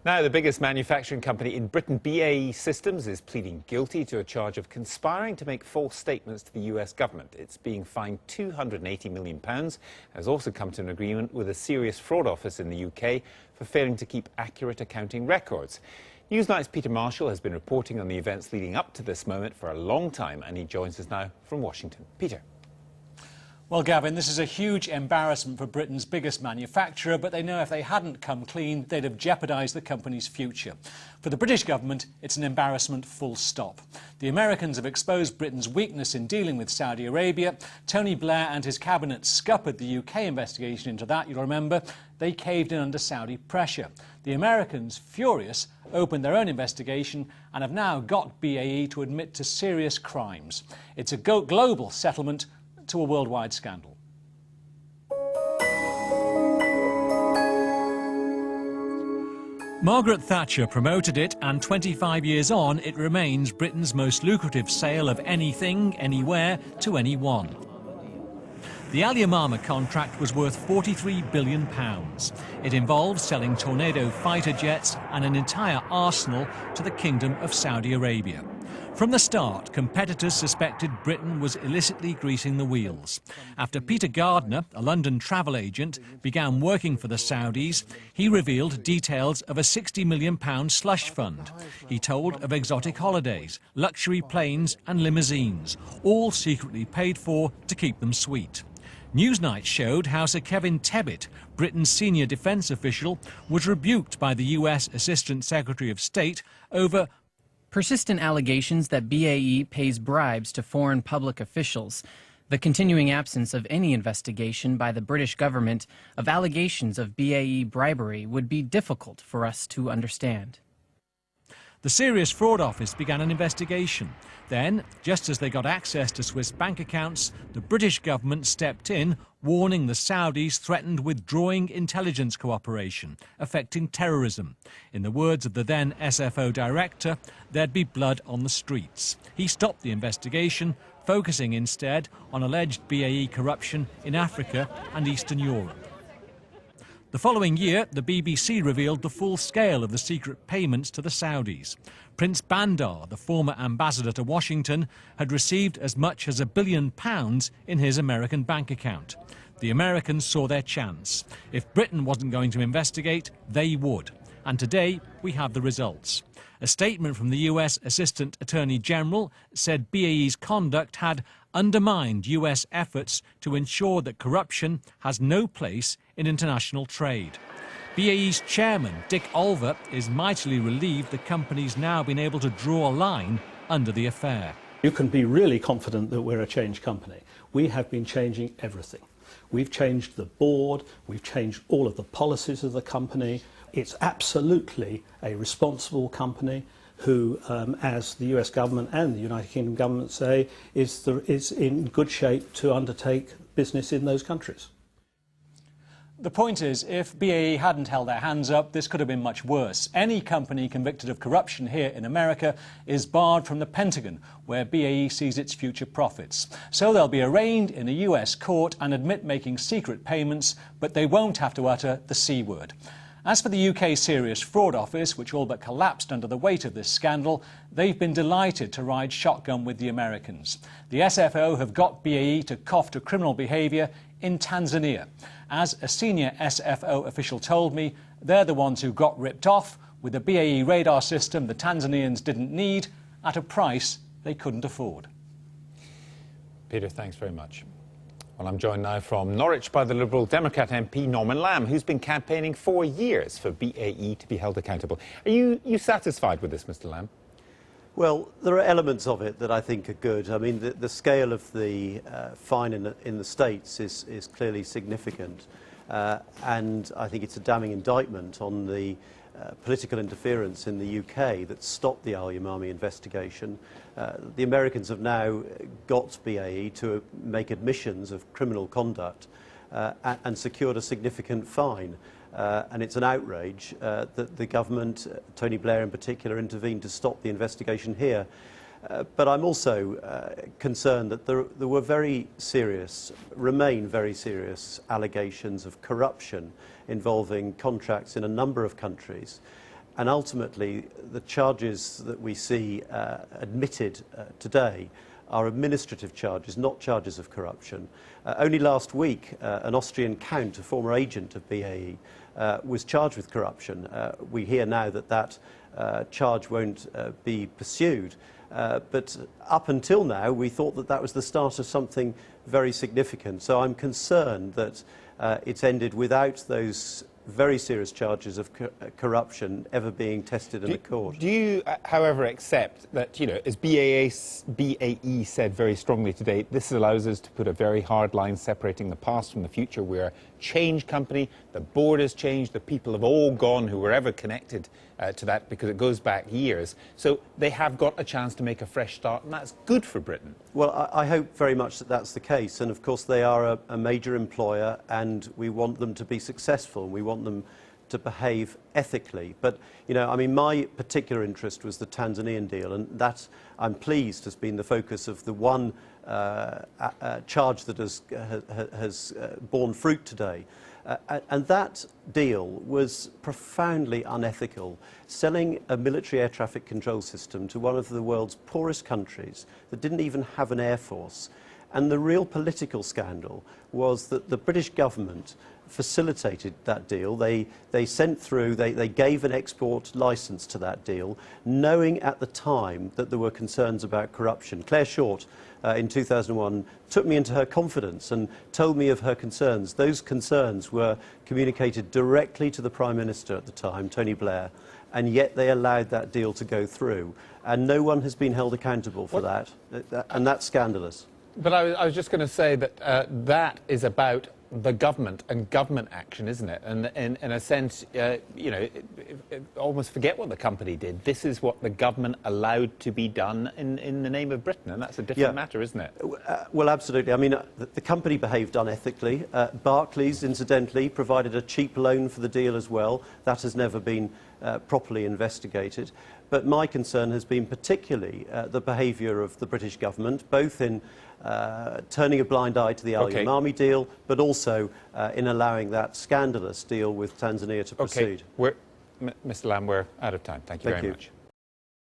Now, the biggest manufacturing company in Britain, BAE Systems, is pleading guilty to a charge of conspiring to make false statements to the US government. It's being fined £280 million. It has also come to an agreement with a serious fraud office in the UK for failing to keep accurate accounting records. Newsnight's Peter Marshall has been reporting on the events leading up to this moment for a long time, and he joins us now from Washington. Peter. Well, Gavin, this is a huge embarrassment for Britain's biggest manufacturer, but they know if they hadn't come clean, they'd have jeopardised the company's future. For the British government, it's an embarrassment full stop. The Americans have exposed Britain's weakness in dealing with Saudi Arabia. Tony Blair and his cabinet scuppered the UK investigation into that, you'll remember. They caved in under Saudi pressure. The Americans, furious, opened their own investigation and have now got BAE to admit to serious crimes. It's a global settlement to a worldwide scandal. Margaret Thatcher promoted it, and 25 years on, it remains Britain's most lucrative sale of anything, anywhere, to anyone. The yamamah contract was worth £43 billion. It involves selling Tornado fighter jets and an entire arsenal to the Kingdom of Saudi Arabia. From the start, competitors suspected Britain was illicitly greasing the wheels. After Peter Gardner, a London travel agent, began working for the Saudis, he revealed details of a £60 million slush fund. He told of exotic holidays, luxury planes and limousines, all secretly paid for to keep them sweet. Newsnight showed how Sir Kevin Tebbit, Britain's senior defence official, was rebuked by the US Assistant Secretary of State over persistent allegations that BAE pays bribes to foreign public officials, the continuing absence of any investigation by the British government of allegations of BAE bribery would be difficult for us to understand. The Serious Fraud Office began an investigation. Then, just as they got access to Swiss bank accounts, the British government stepped in, warning the Saudis threatened withdrawing intelligence cooperation, affecting terrorism. In the words of the then SFO director, there'd be blood on the streets. He stopped the investigation, focusing instead on alleged BAE corruption in Africa and Eastern Europe. The following year, the BBC revealed the full scale of the secret payments to the Saudis. Prince Bandar, the former ambassador to Washington, had received as much as £1 billion in his American bank account. The Americans saw their chance. If Britain wasn't going to investigate, they would. And today, we have the results. A statement from the US Assistant Attorney General said BAE's conduct had undermined US efforts to ensure that corruption has no place in international trade. BAE's chairman, Dick Olver, is mightily relieved the company's now been able to draw a line under the affair. You can be really confident that we're a changed company. We have been changing everything. We've changed the board, we've changed all of the policies of the company. It's absolutely a responsible company who, as the US government and the United Kingdom government say, is in good shape to undertake business in those countries. The point is, if BAE hadn't held their hands up, this could have been much worse. Any company convicted of corruption here in America is barred from the Pentagon, where BAE sees its future profits. So they'll be arraigned in a US court and admit making secret payments, but they won't have to utter the C word. As for the UK Serious Fraud Office, which all but collapsed under the weight of this scandal, they've been delighted to ride shotgun with the Americans. The SFO have got BAE to cough to criminal behaviour in Tanzania. As a senior SFO official told me, they're the ones who got ripped off with a BAE radar system the Tanzanians didn't need at a price they couldn't afford. Peter, thanks very much. Well, I'm joined now from Norwich by the Liberal Democrat MP Norman Lamb, who's been campaigning for years for BAE to be held accountable. Are you satisfied with this, Mr. Lamb? Well, there are elements of it that I think are good. I mean, the scale of the fine in the States is clearly significant, and I think it's a damning indictment on the political interference in the UK that stopped the al-Yamamah investigation. The Americans have now got BAE to make admissions of criminal conduct and secured a significant fine. And it's an outrage that the government, Tony Blair in particular, intervened to stop the investigation here. But I'm also concerned that there were remain very serious allegations of corruption involving contracts in a number of countries. And ultimately, the charges that we see admitted today are administrative charges, not charges of corruption. Only last week, an Austrian count, a former agent of BAE, was charged with corruption. We hear now that that charge won't be pursued. But up until now, we thought that that was the start of something very significant. So I'm concerned that it's ended without those very serious charges of corruption ever being tested in a court. Do you, however, accept that, you know, as BAE said very strongly today, this allows us to put a very hard line separating the past from the future? We're a change company, the board has changed, the people have all gone who were ever connected to that because it goes back years. So they have got a chance to make a fresh start, and that's good for Britain. Well, I hope very much that that's the case. And of course, they are a major employer, and we want them to be successful. We want them to behave ethically. But, you know, I mean, my particular interest was the Tanzanian deal, and that, I'm pleased, has been the focus of the one charge that has borne fruit today. And that deal was profoundly unethical, selling a military air traffic control system to one of the world's poorest countries that didn't even have an air force. And the real political scandal was that the British government facilitated that deal. They sent through, they gave an export license to that deal, knowing at the time that there were concerns about corruption. Claire Short, in 2001, took me into her confidence and told me of her concerns. Those concerns were communicated directly to the Prime Minister at the time, Tony Blair, and yet they allowed that deal to go through. And no one has been held accountable for that, and that's scandalous. But I was just going to say that that is about the government and government action, isn't it? And in a sense, you know, almost forget what the company did. This is what the government allowed to be done in the name of Britain, and that's a different matter, isn't it? Well, absolutely. I mean, the company behaved unethically. Barclays, incidentally, provided a cheap loan for the deal as well. That has never been properly investigated. But my concern has been particularly the behaviour of the British government, both in turning a blind eye to the yamamah deal, but also in allowing that scandalous deal with Tanzania to proceed. Mr. Lamb, we're out of time. Thank you very much.